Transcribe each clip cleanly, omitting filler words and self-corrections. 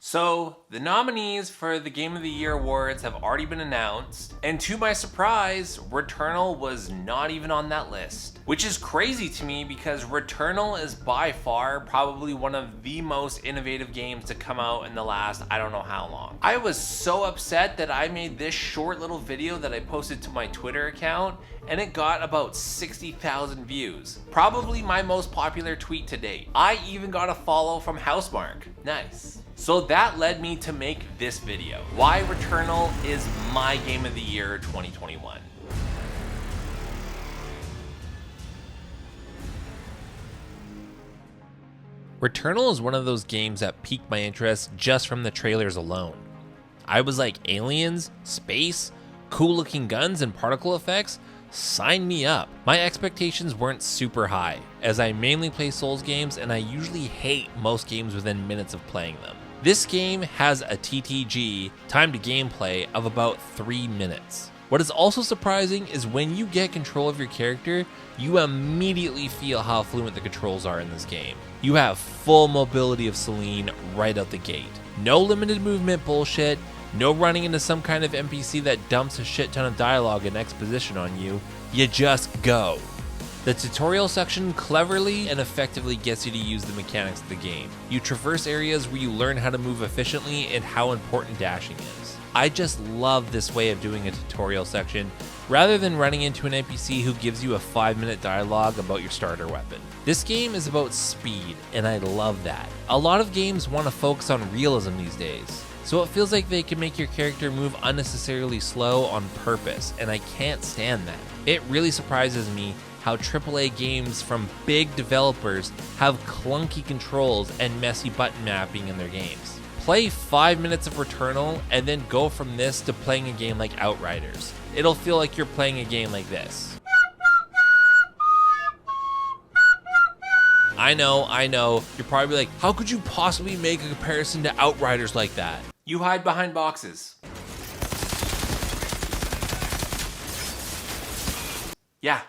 So, the nominees for the Game of the Year awards have already been announced, and to my surprise, Returnal was not even on that list. Which is crazy to me because Returnal is by far probably one of the most innovative games to come out in the last I don't know how long. I was so upset that I made this short little video that I posted to my Twitter account, and it got about 60,000 views. Probably my most popular tweet to date. I even got a follow from HOUSEMARQUE. Nice. So that led me to make this video. Why Returnal is my Game of the Year 2021. Returnal is one of those games that piqued my interest just from the trailers alone. I was like, aliens, space, cool looking guns and particle effects? Sign me up. My expectations weren't super high, as I mainly play Souls games and I usually hate most games within minutes of playing them. This game has a TTG, time to gameplay, of about 3 minutes. What is also surprising is when you get control of your character, you immediately feel how fluent the controls are in this game. You have full mobility of Celine right out the gate. No limited movement bullshit, no running into some kind of NPC that dumps a shit ton of dialogue and exposition on you. You just go. The tutorial section cleverly and effectively gets you to use the mechanics of the game. You traverse areas where you learn how to move efficiently and how important dashing is. I just love this way of doing a tutorial section rather than running into an NPC who gives you a 5-minute dialogue about your starter weapon. This game is about speed, and I love that. A lot of games want to focus on realism these days, so it feels like they can make your character move unnecessarily slow on purpose, and I can't stand that. It really surprises me how AAA games from big developers have clunky controls and messy button mapping in their games. Play 5 minutes of Returnal and then go from this to playing a game like Outriders. It'll feel like you're playing a game like this. I know, you're probably like, how could you possibly make a comparison to Outriders like that? You hide behind boxes. Yeah,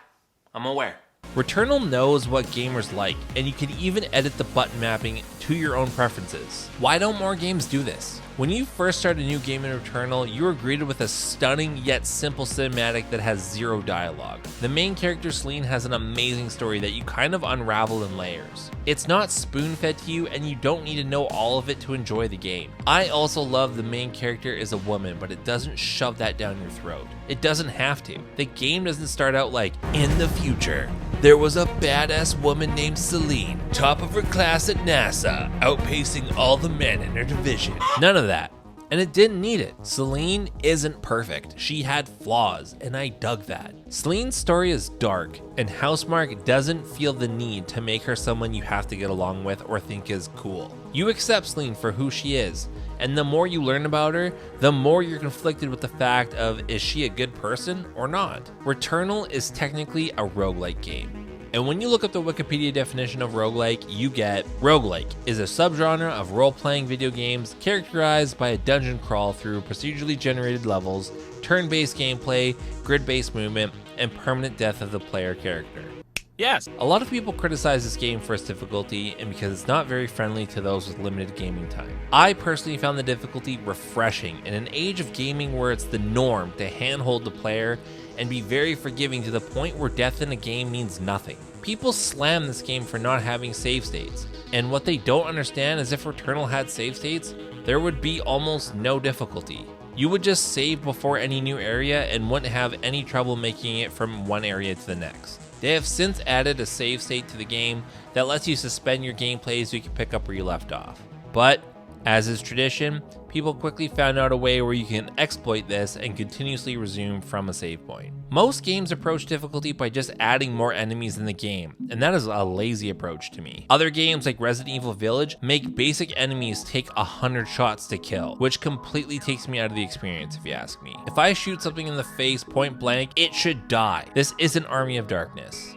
I'm aware. Returnal knows what gamers like, and you can even edit the button mapping to your own preferences. Why don't more games do this? When you first start a new game in Returnal, you are greeted with a stunning yet simple cinematic that has zero dialogue. The main character Celine has an amazing story that you kind of unravel in layers. It's not spoon-fed to you, and you don't need to know all of it to enjoy the game. I also love the main character is a woman, but it doesn't shove that down your throat. It doesn't have to. The game doesn't start out like, in the future, there was a badass woman named Celine, top of her class at NASA, outpacing all the men in her division. None of that. And it didn't need it. Celine isn't perfect. She had flaws, and I dug that. Celine's story is dark, and HOUSEMARQUE doesn't feel the need to make her someone you have to get along with or think is cool. You accept Celine for who she is, and the more you learn about her, the more you're conflicted with the fact of, is she a good person or not? Returnal is technically a roguelike game. And when you look up the Wikipedia definition of roguelike, you get, roguelike is a subgenre of role-playing video games characterized by a dungeon crawl through procedurally generated levels, turn-based gameplay, grid-based movement, and permanent death of the player character. Yes! A lot of people criticize this game for its difficulty and because it's not very friendly to those with limited gaming time. I personally found the difficulty refreshing in an age of gaming where it's the norm to handhold the player and be very forgiving to the point where death in a game means nothing. People slam this game for not having save states, and what they don't understand is if Returnal had save states, there would be almost no difficulty. You would just save before any new area and wouldn't have any trouble making it from one area to the next. They have since added a save state to the game that lets you suspend your gameplay so you can pick up where you left off. But, as is tradition, people quickly found out a way where you can exploit this and continuously resume from a save point. Most games approach difficulty by just adding more enemies in the game, and that is a lazy approach to me. Other games like Resident Evil Village make basic enemies take 100 shots to kill, which completely takes me out of the experience if you ask me. If I shoot something in the face point blank, it should die. This isn't Army of Darkness.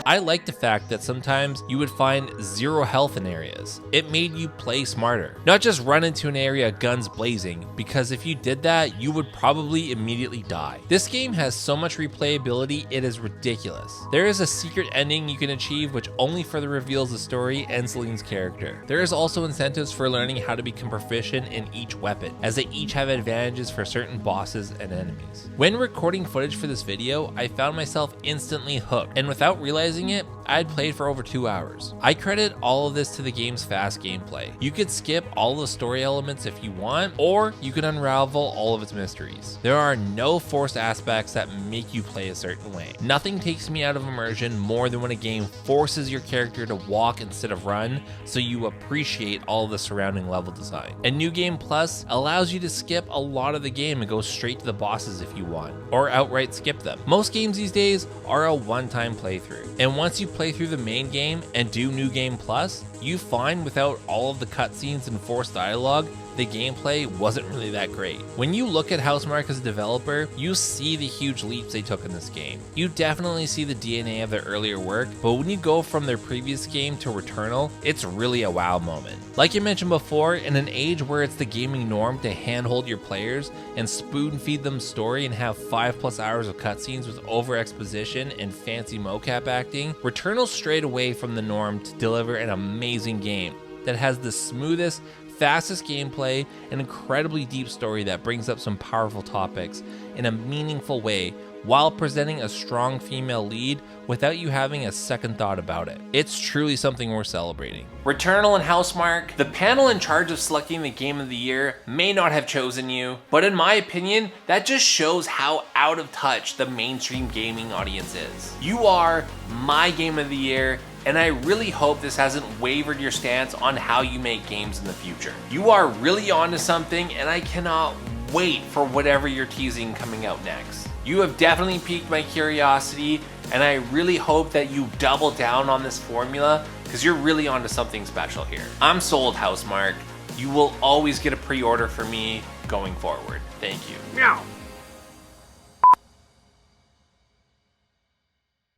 I liked the fact that sometimes you would find 0 health in areas. It made you play smarter, not just run into an area guns blazing, because if you did that, you would probably immediately die. This game has so much replayability, it is ridiculous. There is a secret ending you can achieve which only further reveals the story and Celine's character. There is also incentives for learning how to become proficient in each weapon, as they each have advantages for certain bosses and enemies. When recording footage for this video, I found myself instantly hooked, and without realizing it, I had played for over 2 hours. I credit all of this to the game's fast gameplay. You could skip all the story elements if you want, or you can unravel all of its mysteries. There are no forced aspects that make you play a certain way. Nothing takes me out of immersion more than when a game forces your character to walk instead of run, so you appreciate all of the surrounding level design. And New Game Plus allows you to skip a lot of the game and go straight to the bosses if you want, or outright skip them. Most games these days are a one-time playthrough, and once you play through the main game and do New Game Plus, you find without all of the cutscenes and forced dialogue, the gameplay wasn't really that great. When you look at HouseMarque as a developer, you see the huge leaps they took in this game. You definitely see the DNA of their earlier work, but when you go from their previous game to Returnal, it's really a wow moment. Like I mentioned before, in an age where it's the gaming norm to handhold your players and spoon feed them story and have 5+ hours of cutscenes with over exposition and fancy mocap acting, Returnal strayed away from the norm to deliver an amazing game that has the smoothest, fastest gameplay, an incredibly deep story that brings up some powerful topics in a meaningful way while presenting a strong female lead without you having a second thought about it. It's truly something worth celebrating. Returnal and HouseMarque, the panel in charge of selecting the game of the year may not have chosen you, but in my opinion, that just shows how out of touch the mainstream gaming audience is. You are my game of the year, and I really hope this hasn't wavered your stance on how you make games in the future. You are really onto something, and I cannot wait for whatever you're teasing coming out next. You have definitely piqued my curiosity, and I really hope that you double down on this formula, because you're really onto something special here. I'm sold, HouseMarque. You will always get a pre-order for me going forward. Thank you. Meow.